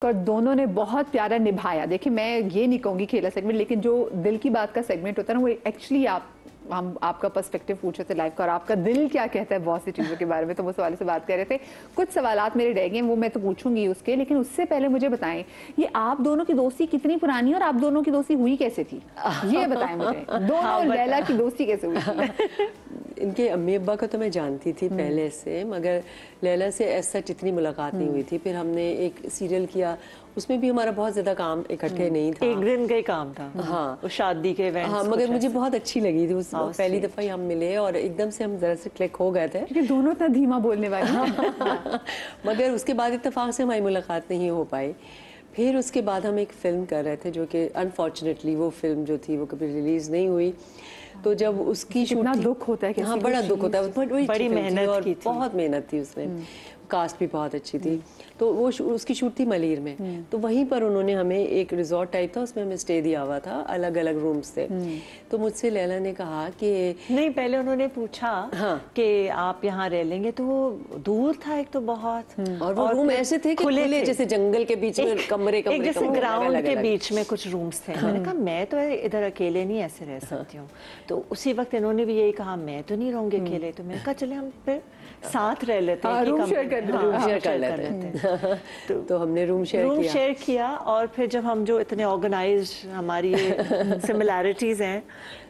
और दोनों ने बहुत प्यारा निभाया। देखिए मैं ये नहीं कहूँगी खेला सेगमेंट, लेकिन जो दिल की बात का सेगमेंट होता है ना, वो एक्चुअली हम आपका पर्सपेक्टिव पूछ रहे थे लाइफ का, और आपका दिल क्या कहता है बहुत सी चीज़ों के बारे में, तो उस वाले से बात कर रहे थे। कुछ सवालात मेरे रह गए, वो मैं तो पूछूंगी उसके, लेकिन उससे पहले मुझे बताएं ये आप दोनों की दोस्ती कितनी पुरानी है और आप दोनों की दोस्ती हुई कैसे थी, ये बताएं मुझे। दोनों लैला की दोस्ती कैसे हुई थी? इनके अम्मी अब्बा को तो मैं जानती थी पहले से, मगर लैला से ऐसा इतनी मुलाकात नहीं हुई थी। फिर हमने एक सीरियल किया, उसमें भी हमारा बहुत ज्यादा काम इकट्ठे नहीं था, एक दिन का ही काम था। हाँ, वो शादी के इवेंट्स। हाँ, मगर मुझे बहुत अच्छी लगी थी उस पहली दफा ही हम मिले और एकदम से हम जरा से क्लिक हो गए थे, क्योंकि दोनों इतना धीमा बोलने वाले हैं। मगर उसके बाद इत्तेफाक से हमारी मुलाकात नहीं हो पाई। फिर उसके बाद हम एक फिल्म कर रहे थे, जो कि अनफॉर्चुनेटली वो फिल्म जो थी वो कभी रिलीज नहीं हुई। तो जब उसकी कितना दुख होता है, हाँ बड़ा दुख होता है, बड़ी मेहनत की थी, बहुत मेहनत थी उसमें, कास्ट भी बहुत अच्छी थी। तो वो उसकी शूट थी मलीर में, तो वहीं पर उन्होंने हमें एक रिजॉर्ट टाइप था, उसमें हमें स्टे दिया हुआ था, अलग अलग रूम्स थे। तो मुझसे लैला ने कहा कि नहीं, पहले उन्होंने पूछा हाँ, कि आप यहाँ रह लेंगे, तो वो दूर था एक तो बहुत, और वो रूम ऐसे थे कि खुले जैसे जंगल के बीच में कमरे एक जैसे ग्राउंड के बीच में कुछ रूम्स थे। मैंने कहा मैं तो इधर अकेले नहीं ऐसे रह सकती हूँ। तो उसी वक्त इन्होंने भी यही कहा मैं तो नहीं रहूंगी अकेले। तो मैंने कहा चले हम फिर साथ रह लेते हैं, रूम शेयर कर लेते। तो हमने रूम शेयर किया। और फिर जब हम जो इतने ऑर्गेनाइज्ड, हमारी सिमिलैरिटीज हैं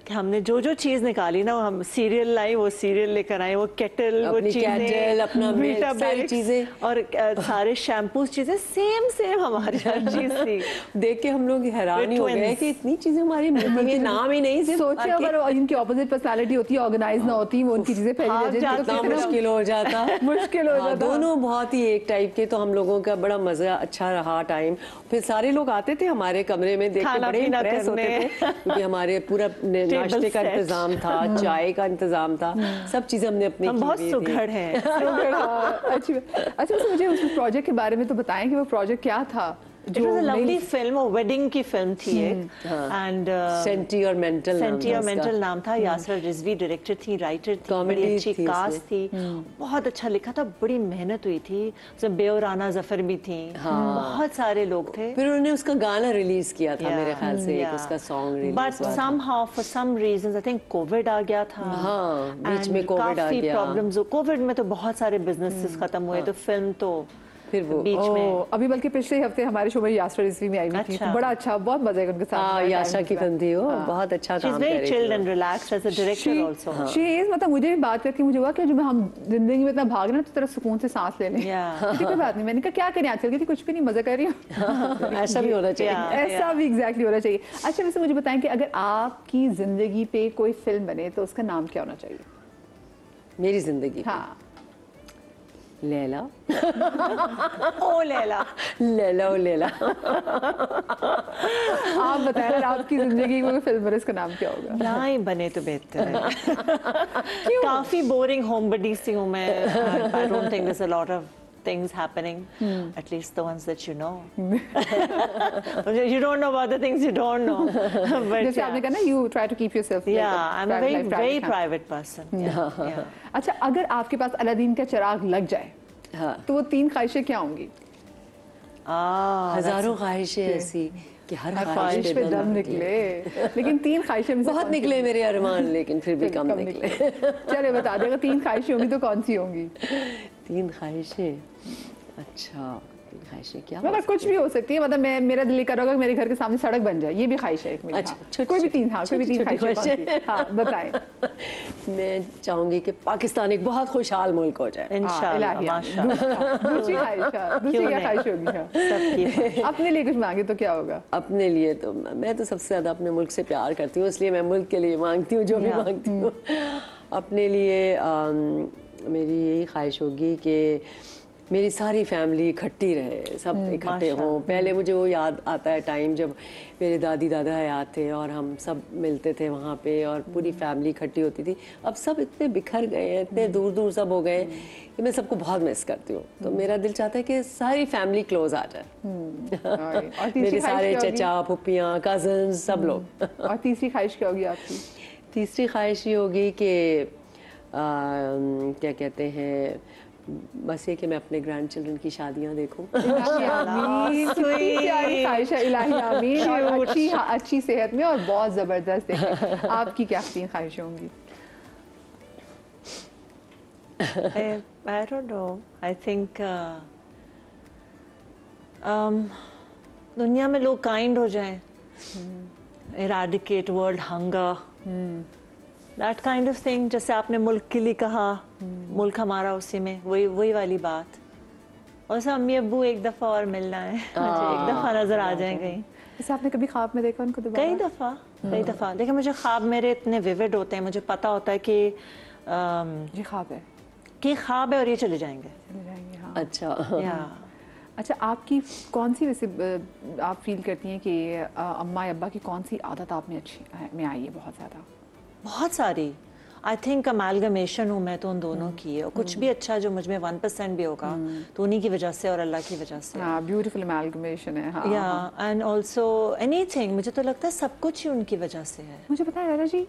कि हमने जो जो चीज निकाली ना, हम सीरियल लाई, वो सीरियल लेकर आए, वो केटल, वो चीजें, अपना सारी चीजें और सारे शैम्पूज चीजें सेम हमारी हर चीज थी। देख के हम लोग हैरान ही हो गए कि इतनी चीजें हमारी नाम ही नहीं। सोचिए अगर इनकी ऑपोजिट पर्सनालिटी होती, ऑर्गेनाइज ना होती, वो उनकी चीजें फैली जाती, मुश्किल हो जाता। मुश्किल हो जाता। दोनों बहुत ही एक टाइप के, तो हम लोगों का बड़ा मजा अच्छा रहा टाइम। फिर सारे लोग आते थे हमारे कमरे में, देख के बड़े इम्प्रेस होते थे, क्योंकि हमारे पूरा नाश्ते का इंतजाम था, चाय का इंतजाम था, सब चीजें हमने अपनी हम बहुत सुघड़ हैं। अच्छा, मुझे उस प्रोजेक्ट के बारे में तो बताएं कि वो प्रोजेक्ट क्या था। It was a lovely film, वो वेडिंग की फिल्म थी एक, एंड सेंटिमेंटल नाम था। यासर रिजवी डायरेक्टर थी, राइटर थी, बड़ी अच्छी कास्ट थी, बहुत अच्छा लिखा था, बड़ी मेहनत हुई थी। उसमें बेओ राना जफर भी थी, बहुत सारे लोग थे। फिर उन्होंने उसका गाना रिलीज किया था मेरे ख्याल से, उसका song release. But somehow for some reasons I think Covid आ गया था। हाँ, बीच में कोविड आ गया। प्रॉब्लम्स, कोविड में तो बहुत सारे बिजनेसेस खत्म हुए, तो फिल्म तो फिर वो बीच में। अभी बल्कि पिछले हफ्ते हमारे शो में यासर रिजवी में आई हुई थी, बड़ा अच्छा, बहुत मजा आया उनके साथ। याशा की फिल्म थी वो, बहुत अच्छा काम कर रही थी। She's very chilled and relaxed as a director also. She is, मतलब मुझे भी बात करके मुझे हुआ कि जो हम जिंदगी में इतना भाग रहे हैं, तो तरह सुकून से सांस ले लें। कोई बात नहीं, मैंने कहा क्या करें, आजकल की थी कुछ भी नहीं, मजा कर रही हूँ। ऐसा भी होना चाहिए, ऐसा भी एग्जैक्टली होना चाहिए। अच्छा, वैसे मुझे बताएं कि अगर आपकी जिंदगी पे कोई फिल्म बने तो उसका नाम क्या होना चाहिए? मेरी जिंदगी? हाँ, लैला। ओ लैला, लैला ओ लैला। आप बताएं अगर आपकी जिंदगी में फिल्म बने, इसका नाम क्या होगा? ना ही बने तो बेहतर है। काफी बोरिंग होम बडी सी हूँ मैं। I don't think there's a lot of things happening, at least the ones that you know. You don't know about the things you don't know. But जैसे आपने कहा ना, you try to keep yourself. Yeah, I'm a very private person. Yeah. अच्छा, अगर आपके पास Aladdin का चिराग लग जाए, तो वो 3 ख्वाहिशें क्या होंगी? हजारों ख्वाहिशें ऐसी कि हर ख्वाहिश पे दम निकले, लेकिन 3 ख्वाहिशें बहुत निकले मेरे अरमान, लेकिन फिर भी कम निकले। चले बता देगा, 3 ख्वाहिशें होंगी तो कौन सी होंगी? 3 ख्वाहिशें? अच्छा, 3 ख्वाहिशें क्या? मतलब कुछ भी हो सकती है, मतलब मेरा दिल कर रहा होगा मेरे घर के सामने सड़क बन जाए, ये भी ख्वाहिश है एक मेरी। अच्छा, कोई भी 3, हाँ, कोई भी 3 ख्वाहिशें। हाँ, बताएं। मैं चाहूंगी कि पाकिस्तान एक बहुत खुशहाल मुल्क हो जाए, इंशाअल्लाह, माशाअल्लाह। दूसरी क्या ख्वाहिश होगी? अपने लिए कुछ मांगे तो क्या होगा? अपने लिए तो मैं तो सबसे ज्यादा अपने मुल्क से प्यार करती हूँ, इसलिए मैं मुल्क के लिए मांगती हूँ जो भी मांगती हूँ। अपने लिए मेरी यही ख्वाहिश होगी कि मेरी सारी फैमिली इकट्ठी रहे, सब इकट्ठे हों। पहले मुझे वो याद आता है टाइम जब मेरे दादी दादा हयात थे और हम सब मिलते थे वहाँ पे और पूरी फैमिली इकट्ठी होती थी। अब सब इतने बिखर गए हैं, इतने दूर दूर सब हो गए कि मैं सबको बहुत मिस करती हूँ। तो मेरा दिल चाहता है कि सारी फैमिली क्लोज आ जाए। मेरे सारे चचा फुप्पियाँ कजन्स सब लोग। और तीसरी ख्वाहिश क्या होगी आपकी? तीसरी ख्वाहिश ये होगी कि क्या कहते हैं, बस ये कि मैं अपने ग्रैंड चिल्ड्रन की शादियाँ देखूँ। आमीन, कितनी प्यारी ख्वाहिश है, इलाही आमीन। और अच्छी सेहत में और बहुत ज़बरदस्त देखें। आपकी क्या 3 ख्वाहिशें होंगी? I don't know. I think दुनिया में लोग काइंड हो जाएं, eradicate world hunger, that kind of thing. जैसे आपने मुल्क के लिए कहा, मुल्क हमारा उसी में, वही वाली बात। और सब अम्मी अब्बू एक दफ़ा और मिलना है, मुझे एक दफ़ा नज़र आ जाए कहीं। जैसे आपने कभी ख्वाब में देखा उनको दोबारा? कई दफ़ा देखिए, मुझे ख्वाब मेरे इतने विविड होते हैं, मुझे पता होता है कि ये ख्वाब है, और ये चले जाएंगे। हाँ। अच्छा। या अच्छा, आपकी कौन सी वैसे आप फील करती हैं कि अम्मा या अब्बा की कौन सी आदत आप में अच्छी में आई है बहुत ज़्यादा? बहुत सारी। आई थिंक अमालगमेशन हूँ मैं तो उन दोनों की है, और कुछ भी अच्छा जो मुझ में 1% भी होगा तो उन्हीं की वजह से और अल्लाह की वजह से। हाँ, ब्यूटीफुल अमालगमेशन है। हाँ, या एंड ऑल्सो एनीथिंग, मुझे तो लगता है सब कुछ ही उनकी वजह से है। मुझे पता है दादा जी,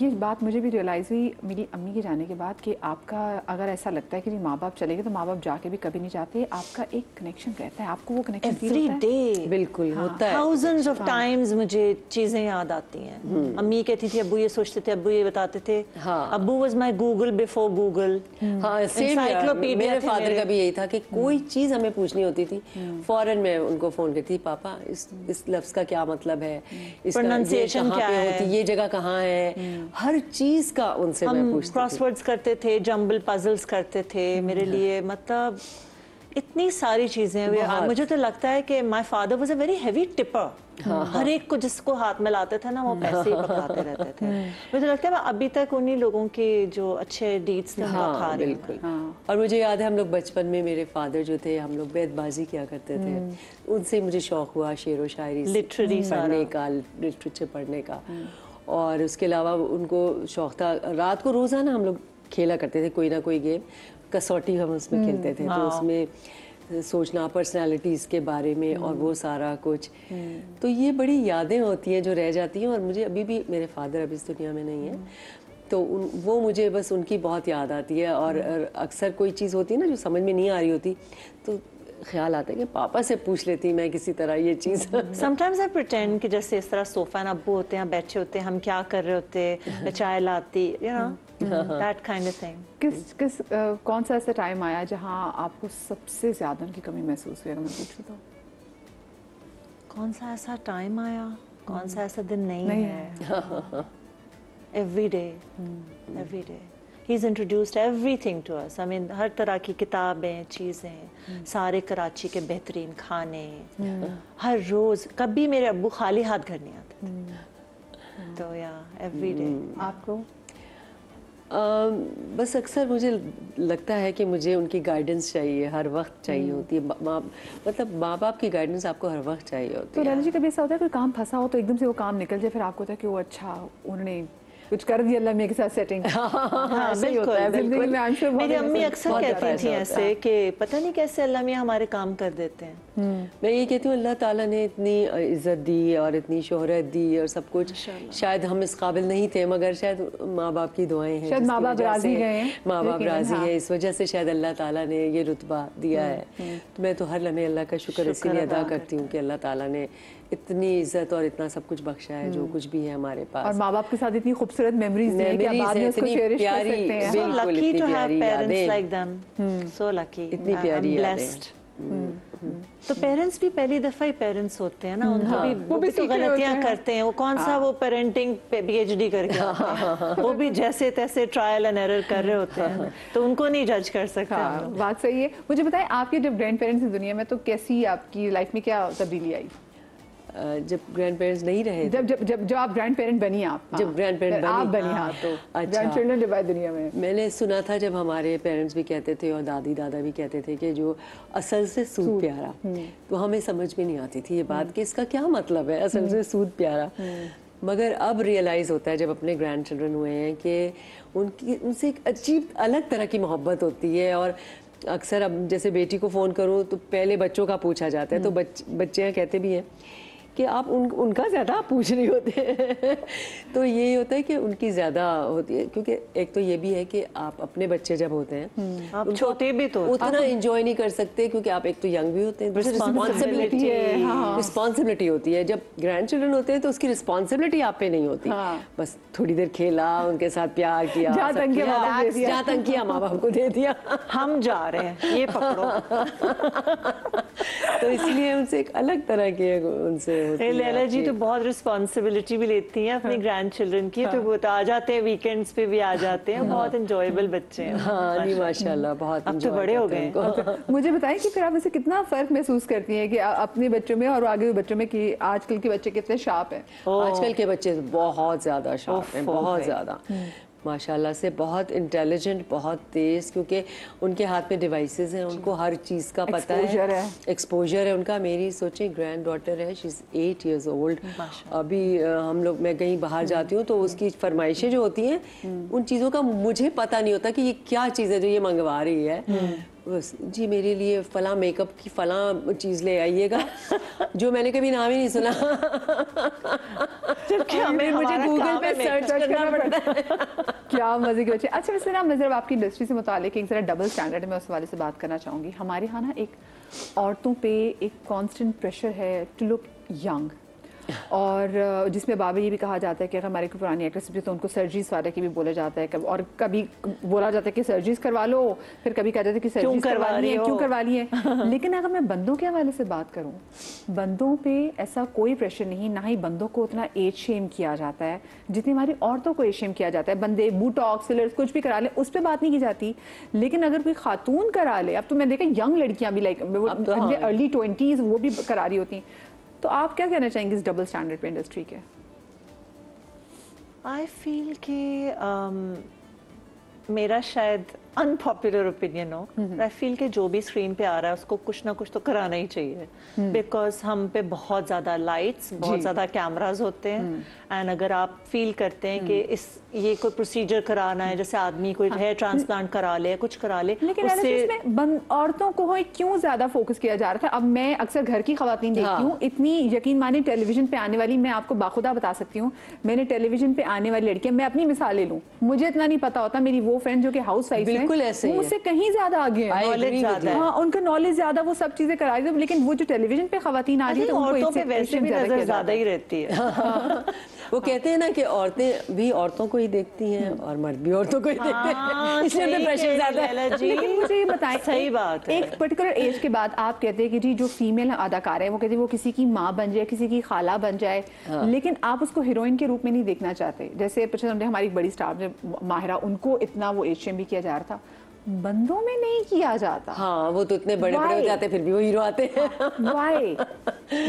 ये बात मुझे भी रियलाइज़ हुई मेरी अम्मी के जाने के बाद कि आपका अगर ऐसा लगता है कि माँ बाप चले गए तो माँ बाप जाके भी कभी नहीं जाते, आपका एक कनेक्शन रहता है, आपको वो कनेक्शन एवरी डे बिल्कुल होता है। थाउजेंड्स ऑफ टाइम्स मुझे चीजें याद आती हैं। अम्मी कहती थी अब्बू ये सोचते थे, अब्बू ये बताते थे। अब्बू was my Google before Google. हाँ, मेरे फादर का भी यही था कि कोई चीज हमें पूछनी होती थी, फौरन मैं उनको फोन करती थी, पापा इस लफ्ज का क्या मतलब है, इसका प्रोनाउंसिएशन क्या है, ये जगह कहाँ है, हर चीज का उनसे मैं पूछती थी। क्रॉसवर्ड्स करते थे, जंबल पजल्स करते थे मेरे लिए, मतलब इतनी सारी चीजें। मुझे तो लगता है कि my father was a very heavy tipper. हर एक को जिसको हाथ में लाते थे ना वो पैसे ही पकड़ाते रहते थे। मुझे लगता है मैं अभी तक उन्हीं लोगों के जो अच्छे डीड्स थे उनका खा रही हूं। बिल्कुल। और मुझे याद है हम लोग बचपन में, मेरे फादर जो थे, हम लोग बैतबाजी किया करते थे, उनसे मुझे शौक हुआ शेर व शायरी लिटरेरी पढ़ने का, लिटरेचर पढ़ने का। और उसके अलावा उनको शौक था, रात को रोजाना हम लोग खेला करते थे कोई ना कोई गेम, कसौटी हम उसमें खेलते थे, तो उसमें सोचना पर्सनालिटीज़ के बारे में और वो सारा कुछ। तो ये बड़ी यादें होती हैं जो रह जाती हैं। और मुझे अभी भी, मेरे फादर अभी इस दुनिया में नहीं है, तो वो मुझे बस उनकी बहुत याद आती है। और अक्सर कोई चीज़ होती है ना जो समझ में नहीं आ रही होती, तो ख्याल आता है कि पापा से पूछ लेती मैं किसी तरह ये चीज़। समटाइम्स आई प्रिटेंड कि जैसे इस तरह सोफा ना अब्बू होते हैं, बैठे होते हैं, हम क्या कर रहे होते, चाय लाती, you know that kind of thing. कौन सा ऐसा टाइम आया जहाँ आपको सबसे ज्यादा उनकी कमी महसूस हुई, अगर मैं पूछूं तो? कौन सा ऐसा टाइम आया, कौन सा ऐसा दिन नहीं है। Every day He's introduced everything to us. I mean, हर तरह की किताबें, चीज़ें, सारे कराची के बेहतरीन खाने, हर रोज़। कभी मेरे अब्बू खाली हाथ घर नहीं आते। तो या एवरी डे। आपको? बस अक्सर मुझे लगता है कि मुझे उनकी गाइडेंस चाहिए, हर वक्त चाहिए होती है। मतलब माँ बाप की गाइडेंस आपको हर वक्त चाहिए होती तो है। लाली जी, कभी ऐसा होता है कोई काम फंसा हो तो एकदम से वो काम निकल जाए, फिर आपको होता है कि वो अच्छा उन्होंने कुछ कर दिया अल्लाह मियां के साथ सेटिंग? हाँ, बिल्कुल। जिंदगी में I'm sure मेरी अम्मी बहुत अक्सर कहती थी ऐसे कि पता नहीं कैसे अल्लाह मियां हमारे काम कर देते हैं। मैं ये कहती हूँ अल्लाह ताला ने इतनी इज्जत दी और इतनी शोहरत दी और सब कुछ, शायद हम इस काबिल नहीं थे, मगर शायद माँ बाप की दुआएं हैं, शायद माँ बाप राजी गए, माँ बाप राजी है, इस वजह से शायद अल्लाह ताला ने ये रुतबा दिया है। तो मैं तो हर लम्हे अल्लाह का शुक्र इसीलिए अदा करती हूँ कि अल्लाह ताला ने इतनी इज्जत और इतना सब कुछ बख्शा है, जो कुछ भी है हमारे पास। और माँ बाप के साथ इतनी खूबसूरत मेमोरीज हैं कि आप बाद में उसको चेरिश कर सकते हैं। So lucky to have parents like them. So lucky. इतनी प्यारी blessed. तो पेरेंट्स भी पहली दफा ही पेरेंट्स होते हैं ना, उनको भी तो गलतियां करते हैं। वो कौन सा वो पेरेंटिंग PhD करके आते हैं, वो भी जैसे तैसे ट्रायल एंड एरर कर रहे होते हैं, तो उनको नहीं जज कर सकते। हाँ, बात सही है। मुझे बताएं, आपके जब ग्रैंड पेरेंट्स इस दुनिया में, तो कैसी आपकी लाइफ में क्या तब्दीली आई? जब ग्रैंड पेरेंट्स नहीं रहे, जब आप ग्रैंड पेरेंट बनी, आप जब ग्रैंड पेरेंट आप बनी, हाँ, तो ग्रैंड चिल्ड्रन जब आए दुनिया में। मैंने सुना था जब हमारे पेरेंट्स भी कहते थे और दादी दादा भी कहते थे कि जो असल से सूद प्यारा, तो हमें समझ में नहीं आती थी ये बात कि इसका क्या मतलब है, असल से सूद प्यारा। मगर अब रियलाइज़ होता है जब अपने ग्रैंड चिल्ड्रन हुए हैं कि उनसे एक अजीब अलग तरह की मोहब्बत होती है। और अक्सर अब जैसे बेटी को फ़ोन करूँ तो पहले बच्चों का पूछा जाता है, तो बच्चे कहते भी हैं कि आप उनका ज़्यादा आप पूछ रही होते हैं तो यही होता है कि उनकी ज़्यादा होती है, क्योंकि एक तो ये भी है कि आप अपने बच्चे जब होते हैं आप छोटे भी तो उतना एंजॉय नहीं कर सकते, क्योंकि आप एक तो यंग भी होते हैं, रिस्पॉन्सिबिलिटी होती है। जब ग्रैंड चिल्ड्रन होते हैं तो उसकी रिस्पॉन्सिबिलिटी आप पे नहीं होती, बस थोड़ी देर खेला, उनके साथ प्यार किया, जहाँ तक किया माँ बाप को दे दिया, हम जा रहे हैं ये पकड़ो तो इसलिए उनसे एक अलग तरह की उनसे लैला जी तो बहुत रिस्पॉन्सिबिलिटी भी लेती हैं अपने ग्रैंड चिल्ड्रन की, तो वो तो आ जाते हैं वीकेंड्स पे भी आ जाते हैं, बहुत एंजॉयबल बच्चे हैं। हाँ जी माशाल्लाह, बहुत अब तो बड़े हो गए। मुझे बताएं कि फिर आप ऐसे कितना फर्क महसूस करती हैं कि अपने बच्चों में और आगे बच्चों में, कि आजकल के बच्चे कितने शार्प हैं? आजकल के बच्चे बहुत ज्यादा शार्प हैं, बहुत ज्यादा माशाल्लाह से, बहुत इंटेलिजेंट, बहुत तेज, क्योंकि उनके हाथ में डिवाइसेस हैं, उनको हर चीज़ का पता है, एक्सपोजर है उनका। मेरी सोचें ग्रैंड डॉटर है, शी इज़ 8 years old। अभी हम लोग, मैं कहीं बाहर जाती हूँ तो उसकी फरमाइशें जो होती हैं उन चीज़ों का मुझे पता नहीं होता कि ये क्या चीज़ है जो ये मंगवा रही है। जी मेरे लिए फला मेकअप की फला चीज़ ले आइएगा जो मैंने कभी नाम ही नहीं सुना मुझे गूगल पे सर्च करना पड़ता है। क्या मजे की बच्चे। अच्छा वैसे ना, मैं जरा आपकी इंडस्ट्री से मुतालिक एक जरा डबल स्टैंडर्ड में उस वाले से बात करना चाहूँगी। हमारे यहाँ ना एक औरतों पे एक कांस्टेंट प्रेशर है टू लुक यंग, और जिसमें बाबा ये भी कहा जाता है कि अगर हमारे कोई पुरानी एक्ट्रेस भी तो उनको सर्जरीज वाले की भी बोला जाता है, और कभी बोला जाता है कि सर्जरीज करवा लो, फिर कभी कहा जाता है कि सर्जरीज क्यों करवा ली है। लेकिन अगर मैं बंदों के हवाले से बात करूं, बंदों पे ऐसा कोई प्रेशर नहीं, ना ही बंदों को उतना एज शेम किया जाता है जितनी हमारी औरतों को एज शेम किया जाता है। बंदे बूटॉक्स, फिलर्स कुछ भी करा ले, उस पर बात नहीं की जाती। लेकिन अगर कोई खातून करा ले, अब तो मैं देखा यंग लड़कियां भी लाइक अर्ली 20s वो भी करा रही होती, तो आप क्या कहना चाहेंगे इस डबल स्टैंडर्ड पे इंडस्ट्री के? आई फील कि मेरा शायद अनपॉपुलर ओपिनियन हो, आई फील कि जो भी स्क्रीन पे आ रहा है उसको कुछ ना कुछ तो कराना ही चाहिए, बिकॉज हम पे बहुत ज़्यादा लाइट्स, बहुत ज़्यादा कैमराज होते हैं, एंड अगर आप फील करते हैं कि ये कोई प्रोसीजर कराना है, जैसे आदमी कोई हेयर ट्रांसप्लांट करा ले, कुछ करा ले, लेकिन उससे औरतों को क्यों ज़्यादा फोकस किया जा रहा था? अब मैं अक्सर घर की खवातीन देखती हूँ, इतनी यकीन माने टेलीविजन पे आने वाली, मैं आपको बाखुदा बता सकती हूँ, मैंने टेलीविजन पे आने वाली लड़कियां, मैं अपनी मिसाल ले लूँ, मुझे इतना नहीं पता होता, मेरी वो फ्रेंड जो कि हाउस वाइफ है मुझसे कहीं ज्यादा आगे है, नॉलेज ज्यादा है, हाँ उनका नॉलेज ज्यादा, वो सब चीजें करा रही है। लेकिन वो जो टेलीविजन पे खवातीन आ रही है तो औरतों पे वैसे भी नजर ज्यादा ही रहती है। वो कहते हैं ना कि औरतें भी औरतों को ही देखती हैं और मर्द भी औरतों को ही देखते हैं, इसलिए तो प्रेशर ज्यादा है। लेकिन मुझे ये बताएं, सही बात है, एक पर्टिकुलर एज के बाद आप कहते हैं कि जी जो फीमेल अदाकार है वो कहते हैं वो किसी की माँ बन जाए, किसी की खाला बन जाए, लेकिन आप उसको हीरोइन के रूप में नहीं देखना चाहते। जैसे हमारी एक बड़ी स्टार माहिरा, उनको इतना वो एज शेम भी किया जा रहा था, बंदों में नहीं किया जाता। हाँ वो तो इतने बड़े बड़े हो जाते फिर भी वो हीरो आते हैं। Why?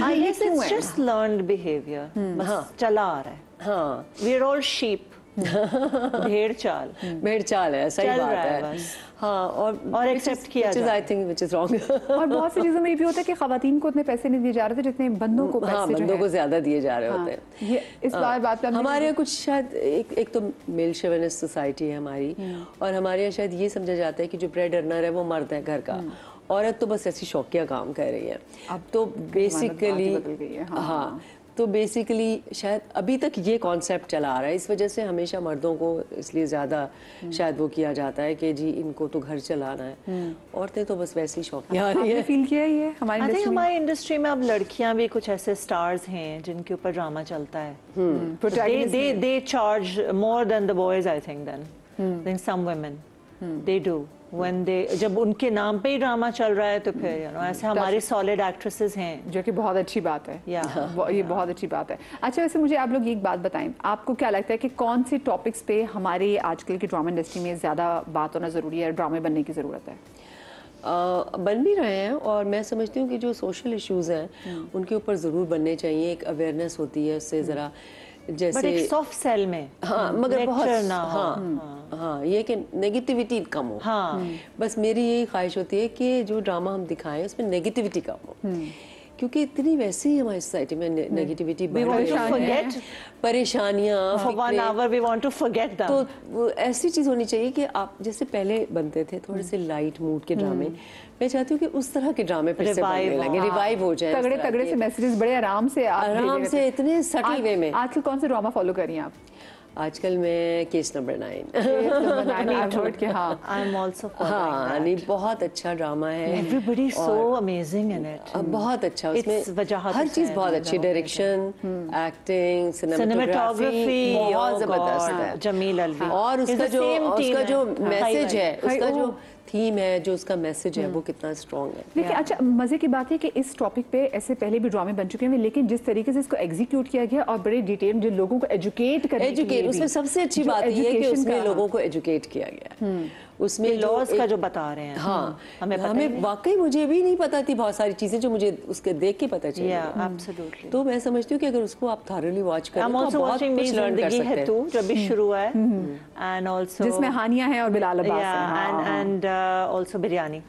I guess it's just learned behavior. बस चला आ रहा है। हाँ We're all sheep. भेड़ चाल है, सही बात है। हाँ और एक्सेप्ट किया जाए, I think which is wrong. और बहुत सी चीजों में ये भी होता है कि खवातीन को उतने पैसे नहीं दिए जा रहे थे जितने बंदों को पैसे, हाँ बंदों को ज्यादा दिए जा रहे होते हैं। ये इस बात हमारे कुछ शायद एक तो मेल शेविनिस्ट सोसाइटी है हमारी, और हमारे यहाँ शायद ये समझा जाता है कि जो ब्रेड अर्नर है वो मर्द है घर का, औरत तो बस ऐसी शौकिया काम कर रही है। अब तो बेसिकली हाँ, तो बेसिकली शायद अभी तक ये कॉन्सेप्ट चला आ रहा है, इस वजह से हमेशा मर्दों को इसलिए ज़्यादा शायद वो किया जाता है कि जी इनको तो घर चलाना है, औरतें तो बस वैसे ही शौकिया आ रही है। फील किया ही है हमारी इंडस्ट्री में अब लड़कियां भी कुछ ऐसे स्टार्स हैं जिनके ऊपर ड्रामा चलता है, they charge more than the boys, I think than some women they do when they, जब उनके नाम पे ही ड्रामा चल रहा है तो फिर ऐसे हमारे सॉलिड एक्ट्रेसेस हैं, जो कि बहुत अच्छी बात है। ये बहुत अच्छी बात है। अच्छा वैसे मुझे आप लोग एक बात बताएं, आपको क्या लगता है कि कौन से टॉपिक्स पे हमारे आजकल की ड्रामा इंडस्ट्री में ज़्यादा बात होना ज़रूरी है, ड्रामे बनने की ज़रूरत है? बन भी रहे हैं, और मैं समझती हूँ कि जो सोशल इश्यूज़ हैं उनके ऊपर ज़रूर बनने चाहिए। एक अवेयरनेस होती है उससे ज़रा, जैसे एक सॉफ्ट सेल में, हाँ मगर बहुत हाँ ये कि नेगेटिविटी कम हो। हाँ बस मेरी यही ख्वाहिश होती है कि जो ड्रामा हम दिखाएं उसमें नेगेटिविटी कम हो, क्योंकि इतनी वैसे ही हमारी सोसाइटी में negativity We want to forget. परेशानियाँ For 1 hour we want to forget them. तो वो ऐसी चीज़ होनी चाहिए कि आप जैसे पहले बनते थे थोड़े से लाइट मूड के ड्रामे, मैं चाहती हूँ कि उस तरह के ड्रामे फिर से बनने लगे, रिवाइव हो जाए, तगड़े तगड़े से मैसेजेस बड़े आराम से आप आराम से इतने सटल वे में। आजकल कौन से ड्रामा फॉलो कर रही हैं आप? आजकल मैं केस नंबर 9 हाँ I'm also following हाँ that. नहीं बहुत अच्छा ड्रामा है, Everybody is so amazing in it. बहुत अच्छा, It's उसमें वजाहत हर चीज़ हुसैन, बहुत अच्छी, डायरेक्शन, एक्टिंग, सिनेमेटोग्राफी बहुत जबरदस्त है। जमील अलवी और It's उसका the same team उसका जो है। मैसेज है, हाय, उसका जो ओह। थीम है, जो उसका मैसेज है, वो कितना स्ट्रॉन्ग है। लेकिन अच्छा मजे की बात है कि इस टॉपिक पे ऐसे पहले भी ड्रामे बन चुके हैं, लेकिन जिस तरीके से इसको एग्जीक्यूट किया गया और बड़े डिटेल जो लोगों को एजुकेट करने के लिए उसमें सबसे अच्छी बात ये है कि उसमें लोगों को एजुकेट किया गया है, उसमें लॉज का जो बता रहे हैं। हाँ हमें वाकई मुझे भी नहीं पता थी बहुत सारी चीजें जो मुझे उसके देख के पता चली। एब्सोल्युटली। तो मैं समझती हूँ कि अगर उसको आप थॉरली वॉच करें I'm तो आप also बहुत watching कुछ लर्न कर जिंदगी है सकते तू हैं। जो भी शुरू है, एंड आल्सो जिसमें हानिया है और बिलाल अब्बास है। And also biryani.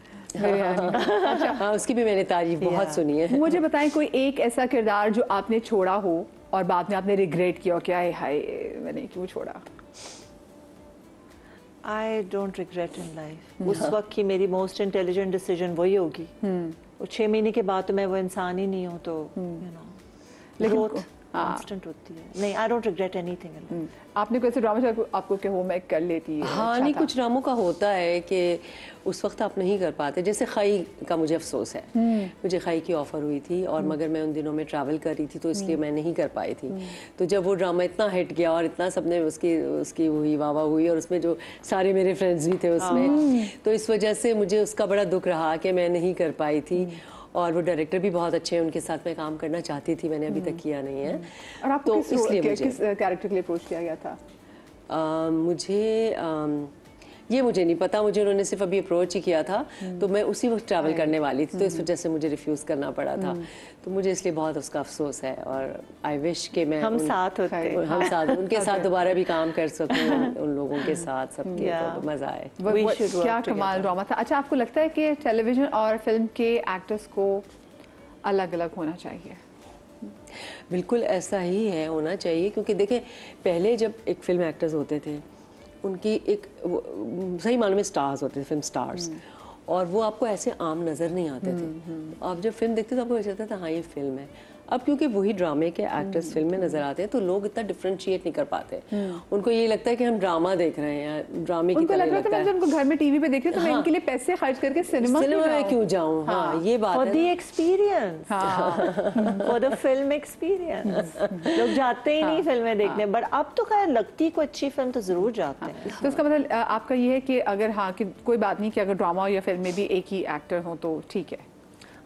हाँ उसकी भी मैंने तारीफ बहुत सुनी है। मुझे बताएं कोई एक ऐसा किरदार जो आपने छोड़ा हो और बाद में आपने रिग्रेट किया हो, क्या है हाय मैंने क्यों छोड़ा? I don't regret in life. उस वक्त की मेरी मोस्ट इंटेलिजेंट डिसीजन वही होगी। और 6 महीने के बाद तो मैं वो इंसान ही नहीं हूँ, तो यू नो ग्रोथ कांस्टेंट होती है। नहीं, I don't regret anything in life. आपने कोई ऐसे ड्रामा आपको कि हो मैं कर लेती है? हाँ नहीं, कुछ ड्रामों का होता है कि उस वक्त आप नहीं कर पाते। जैसे खई का मुझे अफसोस है, मुझे खई की ऑफ़र हुई थी और मगर मैं उन दिनों में ट्रैवल कर रही थी तो इसलिए मैं नहीं कर पाई थी। तो जब वो ड्रामा इतना हिट गया और इतना सबने उसकी हुई वाह वाह हुई और उसमें जो सारे मेरे फ्रेंड्स भी थे उसमें, तो इस वजह से मुझे उसका बड़ा दुख रहा कि मैं नहीं कर पाई थी। और वो डायरेक्टर भी बहुत अच्छे हैं, उनके साथ मैं काम करना चाहती थी, मैंने अभी तक किया नहीं है। और आपको तो इसलिए किस कैरेक्टर के लिए अप्रोच किया गया था? ये मुझे नहीं पता, मुझे उन्होंने सिर्फ अभी अप्रोच ही किया था, तो मैं उसी वक्त ट्रैवल करने वाली थी, तो इस वजह से मुझे रिफ्यूज़ करना पड़ा था। तो मुझे इसलिए बहुत उसका अफसोस है और आई विश कि मैं हम साथ होते, हम साथ उनके साथ दोबारा भी काम कर सकूं, उन लोगों के साथ सबके, तो मज़ा आए। क्या कमाल ड्रामा था। अच्छा आपको लगता है कि टेलीविज़न और फिल्म के एक्टर्स को अलग अलग होना चाहिए? बिल्कुल ऐसा ही है, होना चाहिए, क्योंकि देखें पहले जब एक फिल्म एक्टर्स होते थे उनकी एक सही मानों में स्टार्स होते थे, फिल्म स्टार्स, और वो आपको ऐसे आम नज़र नहीं आते थे। आप जब फिल्म देखते तो आपको ऐसा लगता था हाँ ये फिल्म है। अब क्योंकि वही ड्रामे के एक्टर्स फिल्म में नजर आते हैं तो लोग इतना डिफरेंशिएट नहीं कर पाते। उनको ये लगता है कि हम ड्रामा देख रहे हैं, ड्रामे की तरह लगता है। मैं उनको घर में टीवी पे देख रही हूँ तो मैं इनके लिए पैसे खर्च करके सिनेमा में क्यों जाऊँ? हाँ ये बात है। For the experience, for the film experience. लोग जाते ही नहीं फिल्में देखने, बट अब तो खैर लगती को अच्छी फिल्म तो जरूर जाते हैं। तो इसका मतलब आपका ये है कि अगर हाँ कि कोई बात नहीं कि अगर ड्रामा या फिल्म में भी एक ही एक्टर हो तो ठीक है।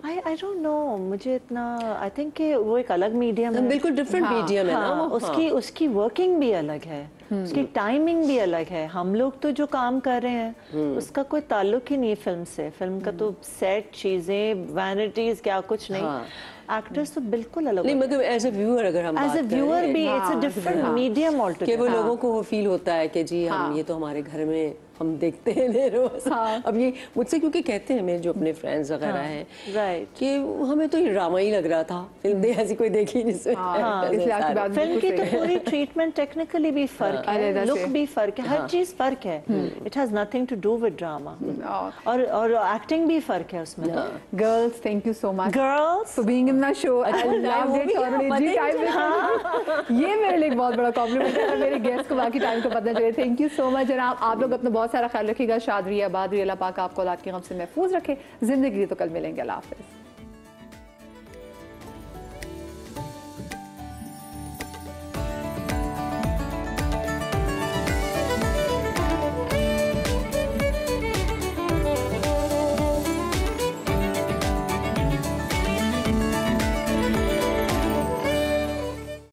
I don't know, मुझे इतना आई थिंक कि वो एक अलग मीडियम है, बिल्कुल डिफरेंट मीडियम है ना वो। उसकी वर्किंग भी अलग है, उसकी टाइमिंग भी अलग है। हम लोग तो जो काम कर रहे हैं उसका कोई ताल्लुक ही नहीं है फिल्म से। फिल्म का तो सेट चीजें, वैनिटीज, क्या कुछ नहीं। एक्टर्स तो बिल्कुल अलग नहीं, मतलब एज ए व्यूअर अगर हम एज ए व्यूअर भी it's a different medium altogether. कि वो लोगों को वो फील होता है कि जी हम ये तो हमारे घर में हम देखते हैं रोज। अब ये मुझसे क्योंकि कहते हैं मेरे जो अपने फ्रेंड्स वगैरह हैं, राइट, कि हमें तो ये ड्रामा ही लग रहा था, फिल्म ऐसी कोई देखी नहीं। फिल्म की तो पूरी ट्रीटमेंट टेक्निकली भी फर्क है, लुक भी फर्क है, हर चीज फर्क है। It has nothing to do with drama, और एक्टिंग भी फर्क है उसमें। Girls, thank you so much girls for being in my show. I love it already. ये मेरे लिए बहुत बड़ा कॉम्प्लीमेंट है, मेरे गेस्ट को बाकी टाइम को पता चले। Thank you so much. और आप लोग अपना बहुत सारा ख्याल रखिएगा। शाद रहिए, आबाद रहिए, अल्लाह पाक आपको औलाद के गम से महफूज रखे। जिंदगी तो कल मिलेंगे। अल्लाह हाफिज़।